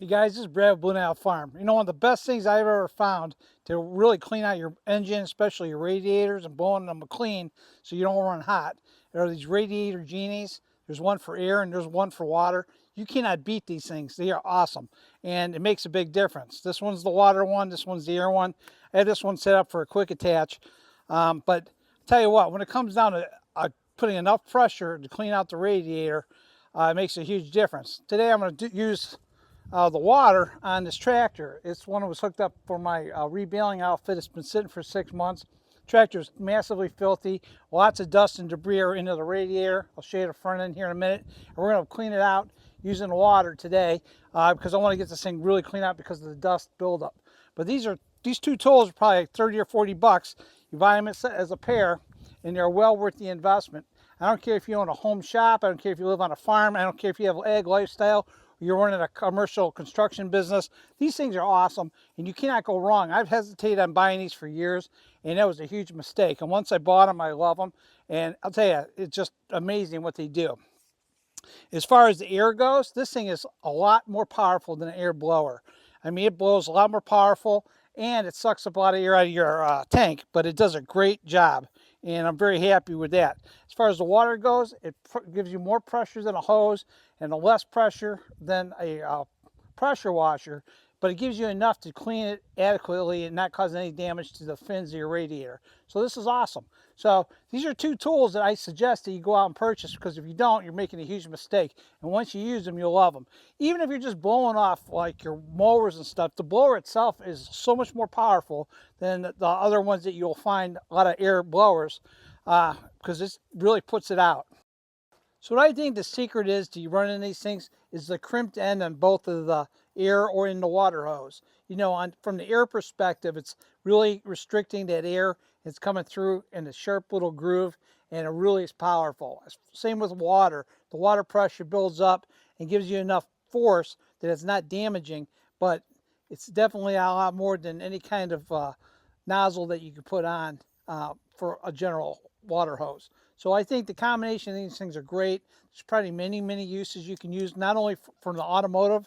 Hey guys, this is Brad with Blue Nile Farm. You know, one of the best things I've ever found to really clean out your engine, especially your radiators, and blowing them clean so you don't run hot, are these Radiator Genies. There's one for air and there's one for water. You cannot beat these things. They are awesome, and it makes a big difference. This one's the water one, this one's the air one. I have this one set up for a quick attach, but tell you what, when it comes down to putting enough pressure to clean out the radiator, it makes a huge difference. Today I'm going to use the water on this tractor. It's one that was hooked up for my rebaling outfit. It's been sitting for 6 months. Tractor's massively filthy. Lots of dust and debris are into the radiator. I'll show you the front end here in a minute. And we're going to clean it out using the water today because I want to get this thing really clean out because of the dust buildup. But these two tools are probably like 30 or 40 bucks. You buy them as a pair, and they're well worth the investment. I don't care if you own a home shop. I don't care if you live on a farm. I don't care if you have an ag lifestyle. You're running a commercial construction business. These things are awesome, and you cannot go wrong. I've hesitated on buying these for years, and that was a huge mistake. And once I bought them, I love them. And I'll tell you, it's just amazing what they do. As far as the air goes, this thing is a lot more powerful than an air blower. I mean, it blows a lot more powerful, and it sucks up a lot of air out of your tank, but it does a great job, and I'm very happy with that. As far as the water goes, it gives you more pressure than a hose and a less pressure than a pressure washer, but it gives you enough to clean it adequately and not cause any damage to the fins of your radiator. So this is awesome. So these are two tools that I suggest that you go out and purchase, because if you don't, you're making a huge mistake. And once you use them, you'll love them. Even if you're just blowing off like your mowers and stuff, the blower itself is so much more powerful than the other ones that you'll find a lot of air blowers, because this really puts it out. So what I think the secret is to running these things is the crimped end on both of the air or in the water hose. You know, from the air perspective, it's really restricting that air. It's coming through in a sharp little groove, and it really is powerful. Same with water. The water pressure builds up and gives you enough force that it's not damaging, but it's definitely a lot more than any kind of nozzle that you could put on for a general water hose. So I think the combination of these things are great. There's probably many uses you can use, not only from the automotive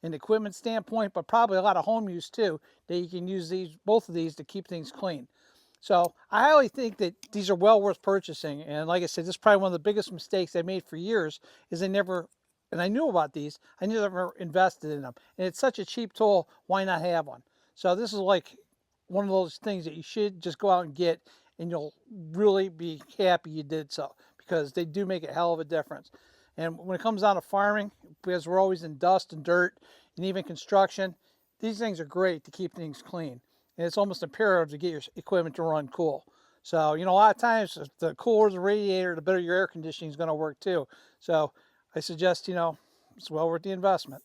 and equipment standpoint, but probably a lot of home use too, that you can use both of these to keep things clean. So I highly think that these are well worth purchasing. And like I said, this is probably one of the biggest mistakes I made for years, is and I knew about these, I never invested in them. And it's such a cheap tool, why not have one? So this is like one of those things that you should just go out and get, and you'll really be happy you did so, because they do make a hell of a difference. And when it comes down to farming, because we're always in dust and dirt, and even construction, these things are great to keep things clean. And it's almost imperative to get your equipment to run cool. So, you know, a lot of times, the cooler the radiator, the better your air conditioning is going to work too. So I suggest, you know, it's well worth the investment.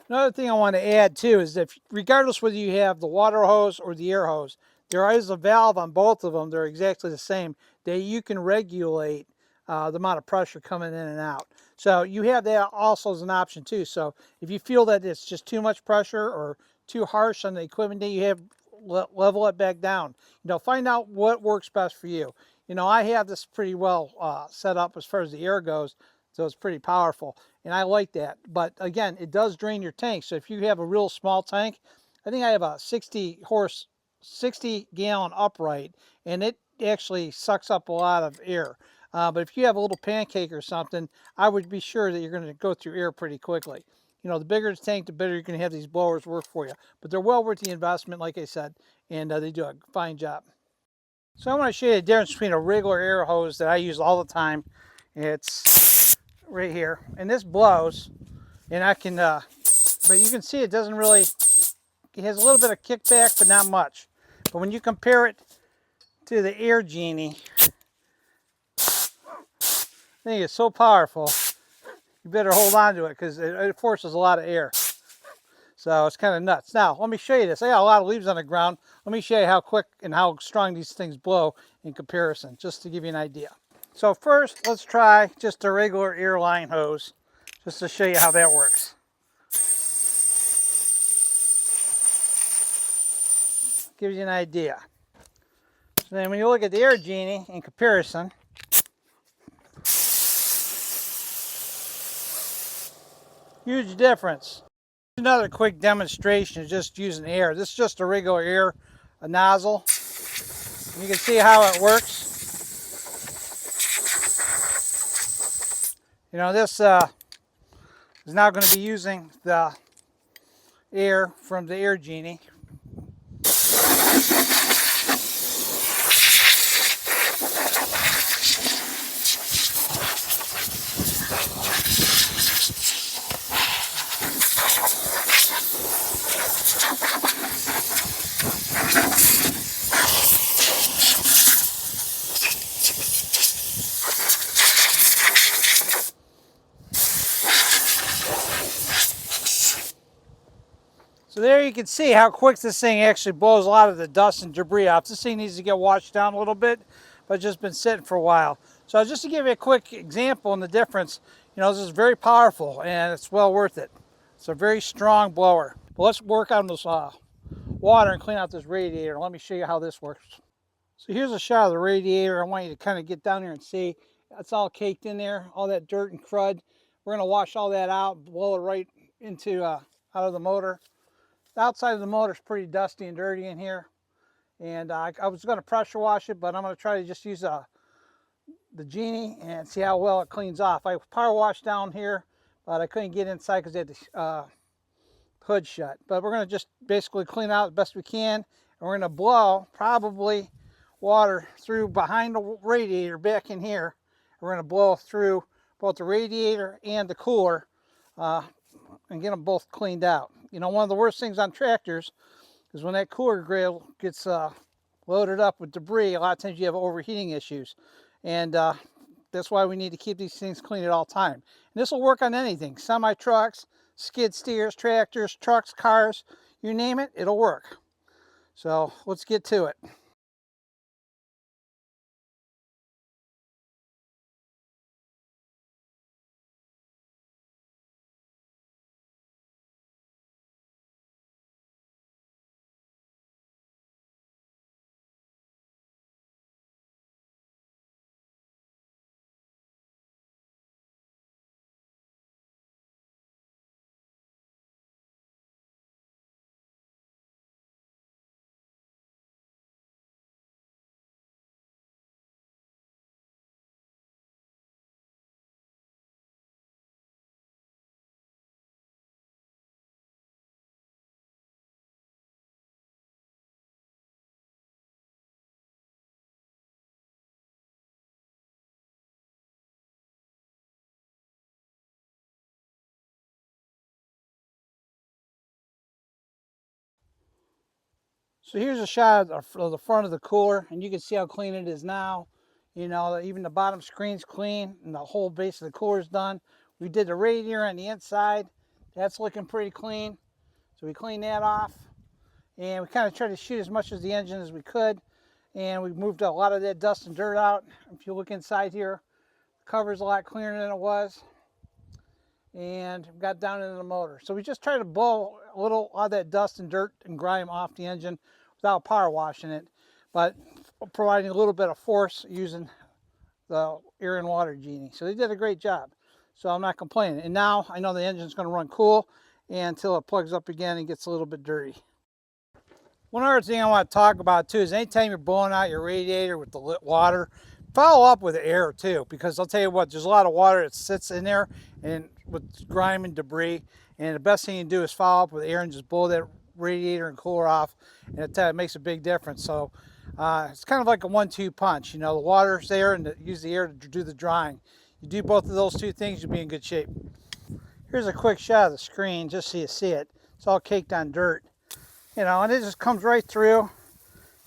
Another thing I want to add too is that regardless whether you have the water hose or the air hose, there is a valve on both of them. They're exactly the same, that you can regulate the amount of pressure coming in and out. So you have that also as an option too. So if you feel that it's just too much pressure or too harsh on the equipment that you have, level it back down. You know, find out what works best for you. You know, I have this pretty well set up as far as the air goes, so it's pretty powerful, and I like that. But again, it does drain your tank. So if you have a real small tank, I think I have a 60 gallon upright, and it actually sucks up a lot of air. But if you have a little pancake or something, I would be sure that you're going to go through air pretty quickly. You know, the bigger the tank, the better you're going to have these blowers work for you. But they're well worth the investment, like I said, and they do a fine job. So I want to show you the difference between a regular air hose that I use all the time. It's right here, and this blows, and I can, but you can see it doesn't really, it has a little bit of kickback, but not much. But when you compare it to the Air Genie, I think it's so powerful, you better hold on to it, because it forces a lot of air. So it's kind of nuts. Now, let me show you this. I got a lot of leaves on the ground. Let me show you how quick and how strong these things blow in comparison, just to give you an idea. So first, let's try just a regular air line hose, just to show you how that works. Gives you an idea. So then when you look at the Air Genie in comparison, huge difference. Another quick demonstration of just using air. This is just a regular air nozzle. You can see how it works. You know, this is now going to be using the air from the Air Genie. So there you can see how quick this thing actually blows a lot of the dust and debris off. This thing needs to get washed down a little bit, but it's just been sitting for a while. So just to give you a quick example on the difference, you know, this is very powerful and it's well worth it. It's a very strong blower. But let's work on this water and clean out this radiator. Let me show you how this works. So here's a shot of the radiator. I want you to kind of get down here and see. It's all caked in there, all that dirt and crud. We're going to wash all that out, blow it right into out of the motor. The outside of the motor is pretty dusty and dirty in here. And I was going to pressure wash it, but I'm going to try to just use the Genie and see how well it cleans off. I power washed down here, but I couldn't get inside because they had the hood shut. But we're going to just basically clean out the best we can. And we're going to blow probably water through behind the radiator back in here. We're going to blow through both the radiator and the cooler and get them both cleaned out. You know, one of the worst things on tractors is when that cooler grill gets loaded up with debris. A lot of times you have overheating issues, and that's why we need to keep these things clean at all time. And this will work on anything: semi-trucks, skid steers, tractors, trucks, cars, you name it, it'll work. So let's get to it. So here's a shot of the front of the cooler, and you can see how clean it is now. You know, even the bottom screen's clean, and the whole base of the cooler is done. We did the radiator on the inside. That's looking pretty clean. So we cleaned that off, and we kind of tried to shoot as much of the engine as we could, and we moved a lot of that dust and dirt out. If you look inside here, the cover's a lot cleaner than it was, and got down into the motor. So we just tried to blow a little of that dust and dirt and grime off the engine without power washing it, but providing a little bit of force using the air and water Genie. So they did a great job. So I'm not complaining. And now I know the engine's going to run cool until it plugs up again and gets a little bit dirty. One other thing I want to talk about too is anytime you're blowing out your radiator with the lit water, follow up with air too, because I'll tell you what, there's a lot of water that sits in there and with grime and debris, and the best thing you can do is follow up with air and just blow that radiator and cooler off, and it makes a big difference. So it's kind of like a 1-2 punch. You know, the water's there and use the air to do the drying. You do both of those two things, you'll be in good shape. Here's a quick shot of the screen just so you see it. It's all caked on dirt. You know, and it just comes right through. You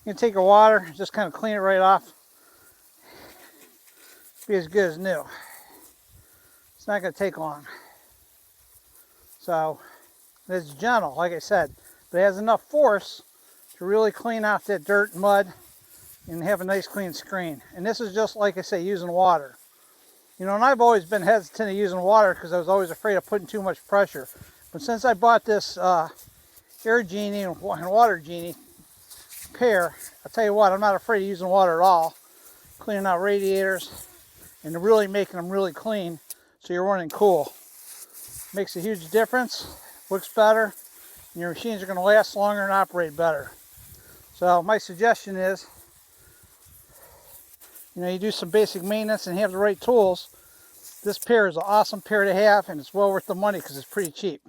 can take your water, just kind of clean it right off. Be as good as new. It's not going to take long. So it's gentle, like I said, but it has enough force to really clean out that dirt and mud and have a nice clean screen. And this is just, like I say, using water. You know, and I've always been hesitant of using water because I was always afraid of putting too much pressure. But since I bought this Air Genie and Water Genie pair, I'll tell you what, I'm not afraid of using water at all. Cleaning out radiators and really making them really clean so you're running cool. Makes a huge difference. works better, and your machines are going to last longer and operate better. So my suggestion is, you do some basic maintenance and have the right tools. This pair is an awesome pair to have, and it's well worth the money because it's pretty cheap.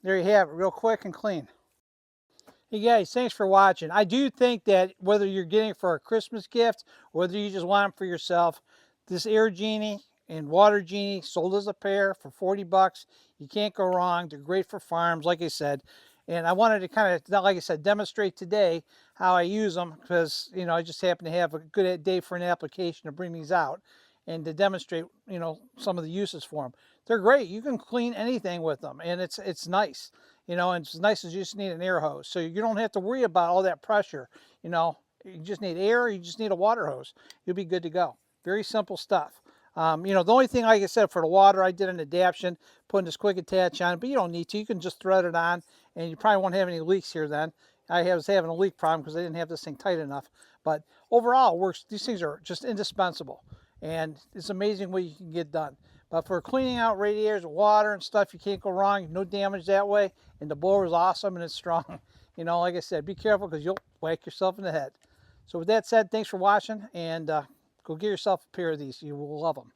There you have it, real quick and clean. Hey guys, thanks for watching. I do think that whether you're getting it for a Christmas gift or whether you just want them for yourself, this Air Genie and Water Genie sold as a pair for 40 bucks. You can't go wrong. They're great for farms, like I said. And I wanted to kind of, like I said, demonstrate today how I use them because, I just happen to have a good day for an application to bring these out and to demonstrate, some of the uses for them. They're great. You can clean anything with them, and it's nice. And it's nice as you just need an air hose. So you don't have to worry about all that pressure. You just need air, you just need a water hose. You'll be good to go. Very simple stuff. The only thing, like I said, for the water, I did an adaptation, putting this quick attach on it, but you don't need to. You can just thread it on, and you probably won't have any leaks here then. I was having a leak problem because I didn't have this thing tight enough. But overall, it works. These things are just indispensable, and it's amazing what you can get done. But for cleaning out radiators, water and stuff, you can't go wrong. No damage that way. And the blower is awesome and it's strong. Like I said, be careful because you'll whack yourself in the head. So with that said, thanks for watching, and go get yourself a pair of these. You will love them.